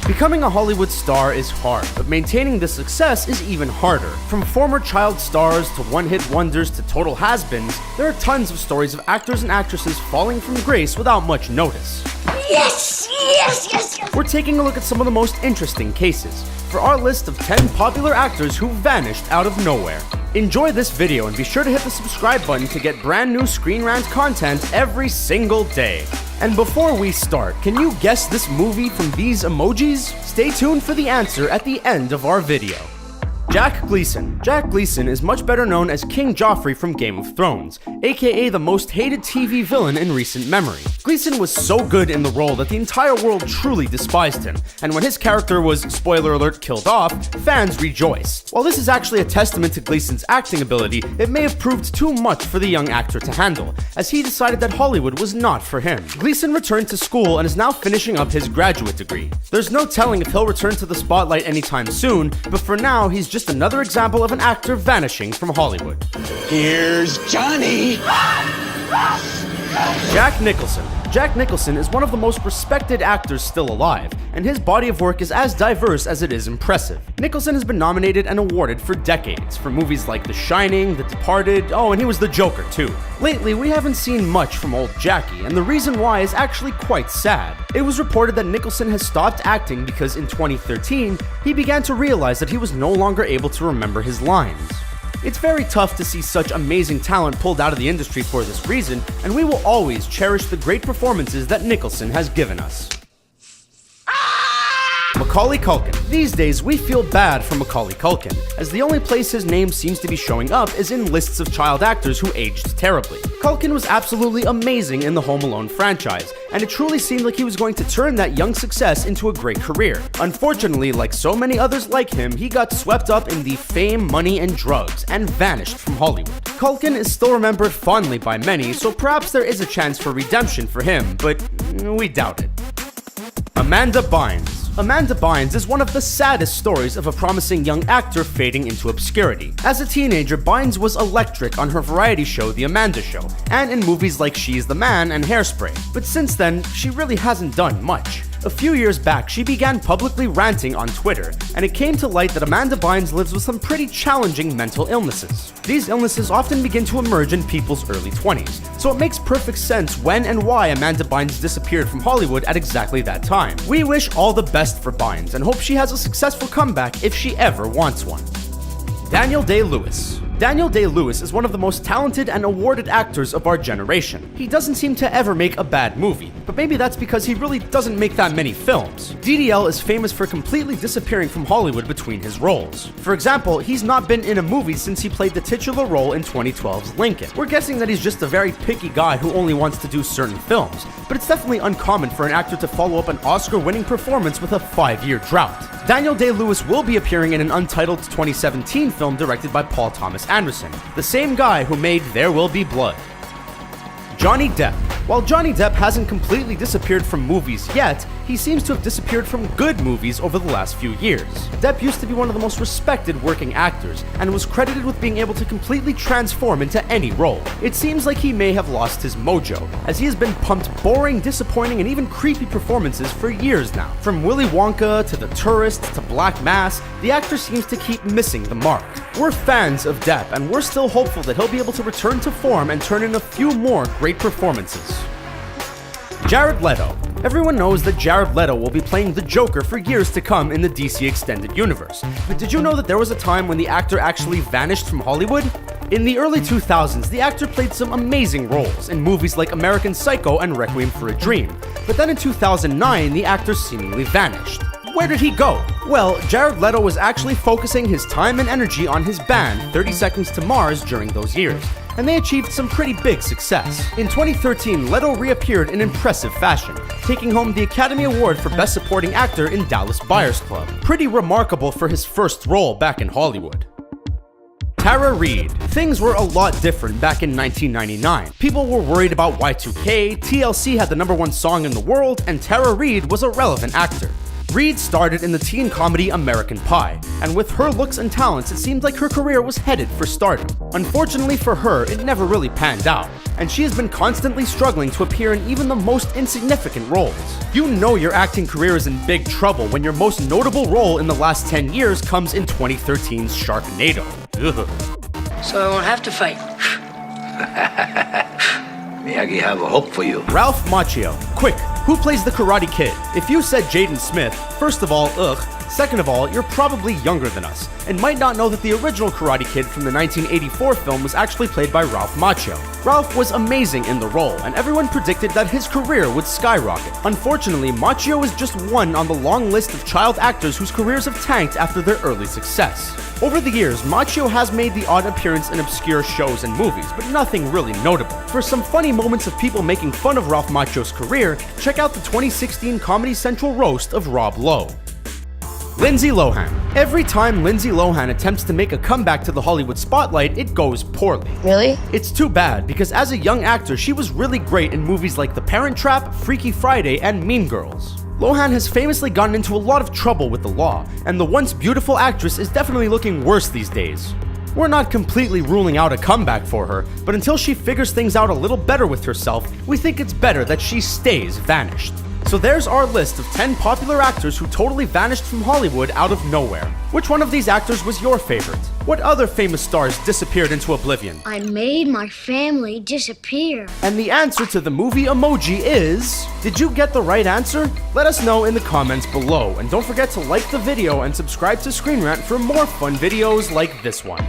Becoming a Hollywood star is hard, but maintaining this success is even harder. From former child stars to one-hit wonders to total has-beens, there are tons of stories of actors and actresses falling from grace without much notice. Yes! Yes! Yes! Yes! We're taking a look at some of the most interesting cases for our list of 10 popular actors who vanished out of nowhere. Enjoy this video and be sure to hit the subscribe button to get brand new Screen Rant content every single day. And before we start, can you guess this movie from these emojis? Stay tuned for the answer at the end of our video. Jack Gleeson. Jack Gleeson is much better known as King Joffrey from Game of Thrones, aka the most hated TV villain in recent memory. Gleeson was so good in the role that the entire world truly despised him, and when his character was, spoiler alert, killed off, fans rejoiced. While this is actually a testament to Gleeson's acting ability, it may have proved too much for the young actor to handle, as he decided that Hollywood was not for him. Gleeson returned to school and is now finishing up his graduate degree. There's no telling if he'll return to the spotlight anytime soon, but for now he's just another example of an actor vanishing from Hollywood. Here's Johnny! Jack Nicholson. Jack Nicholson is one of the most respected actors still alive, and his body of work is as diverse as it is impressive. Nicholson has been nominated and awarded for decades, for movies like The Shining, The Departed, and he was the Joker too. Lately, we haven't seen much from old Jackie, and the reason why is actually quite sad. It was reported that Nicholson has stopped acting because in 2013, he began to realize that he was no longer able to remember his lines. It's very tough to see such amazing talent pulled out of the industry for this reason, and we will always cherish the great performances that Nicholson has given us. Macauley Culkin. These days, we feel bad for Macaulay Culkin, as the only place his name seems to be showing up is in lists of child actors who aged terribly. Culkin was absolutely amazing in the Home Alone franchise, and it truly seemed like he was going to turn that young success into a great career. Unfortunately, like so many others like him, he got swept up in the fame, money, and drugs, and vanished from Hollywood. Culkin is still remembered fondly by many, so perhaps there is a chance for redemption for him, but we doubt it. Amanda Bynes. Amanda Bynes is one of the saddest stories of a promising young actor fading into obscurity. As a teenager, Bynes was electric on her variety show The Amanda Show, and in movies like She's the Man and Hairspray, but since then, she really hasn't done much. A few years back, she began publicly ranting on Twitter, and it came to light that Amanda Bynes lives with some pretty challenging mental illnesses. These illnesses often begin to emerge in people's early 20s, so it makes perfect sense when and why Amanda Bynes disappeared from Hollywood at exactly that time. We wish all the best for Bynes and hope she has a successful comeback if she ever wants one. Daniel Day-Lewis. Daniel Day-Lewis is one of the most talented and awarded actors of our generation. He doesn't seem to ever make a bad movie, but maybe that's because he really doesn't make that many films. DDL is famous for completely disappearing from Hollywood between his roles. For example, he's not been in a movie since he played the titular role in 2012's Lincoln. We're guessing that he's just a very picky guy who only wants to do certain films, but it's definitely uncommon for an actor to follow up an Oscar-winning performance with a 5-year drought. Daniel Day-Lewis will be appearing in an Untitled 2017 film directed by Paul Thomas Anderson, the same guy who made There Will Be Blood. Johnny Depp. While Johnny Depp hasn't completely disappeared from movies yet, he seems to have disappeared from good movies over the last few years. Depp used to be one of the most respected working actors, and was credited with being able to completely transform into any role. It seems like he may have lost his mojo, as he has been pumped boring, disappointing, and even creepy performances for years now. From Willy Wonka to The Tourist to Black Mass, the actor seems to keep missing the mark. We're fans of Depp, and we're still hopeful that he'll be able to return to form and turn in a few more great performances. Jared Leto. Everyone knows that Jared Leto will be playing the Joker for years to come in the DC Extended Universe, but did you know that there was a time when the actor actually vanished from Hollywood? In the early 2000s, the actor played some amazing roles in movies like American Psycho and Requiem for a Dream, but then in 2009, the actor seemingly vanished. Where did he go? Well, Jared Leto was actually focusing his time and energy on his band 30 Seconds to Mars during those years, and they achieved some pretty big success. In 2013, Leto reappeared in impressive fashion, taking home the Academy Award for Best Supporting Actor in Dallas Buyers Club. Pretty remarkable for his first role back in Hollywood. Tara Reid. Things were a lot different back in 1999. People were worried about Y2K, TLC had the #1 song in the world, and Tara Reid was a relevant actor. Reid started in the teen comedy American Pie, and with her looks and talents, it seemed like her career was headed for stardom. Unfortunately for her, it never really panned out, and she has been constantly struggling to appear in even the most insignificant roles. You know your acting career is in big trouble when your most notable role in the last 10 years comes in 2013's Sharknado. Ugh. So I won't have to fight. Miyagi have a hope for you. Ralph Macchio. Quick, who plays the Karate Kid? If you said Jaden Smith, first of all, ugh. Second of all, you're probably younger than us, and might not know that the original Karate Kid from the 1984 film was actually played by Ralph Macchio. Ralph was amazing in the role, and everyone predicted that his career would skyrocket. Unfortunately, Macchio is just one on the long list of child actors whose careers have tanked after their early success. Over the years, Macchio has made the odd appearance in obscure shows and movies, but nothing really notable. For some funny moments of people making fun of Ralph Macchio's career, check out the 2016 Comedy Central roast of Rob Lowe. Lindsay Lohan. Every time Lindsay Lohan attempts to make a comeback to the Hollywood spotlight, it goes poorly. Really? It's too bad, because as a young actor, she was really great in movies like The Parent Trap, Freaky Friday, and Mean Girls. Lohan has famously gotten into a lot of trouble with the law, and the once beautiful actress is definitely looking worse these days. We're not completely ruling out a comeback for her, but until she figures things out a little better with herself, we think it's better that she stays vanished. So there's our list of 10 popular actors who totally vanished from Hollywood out of nowhere. Which one of these actors was your favorite? What other famous stars disappeared into oblivion? I made my family disappear. And the answer to the movie emoji is... Did you get the right answer? Let us know in the comments below, and don't forget to like the video and subscribe to Screen Rant for more fun videos like this one.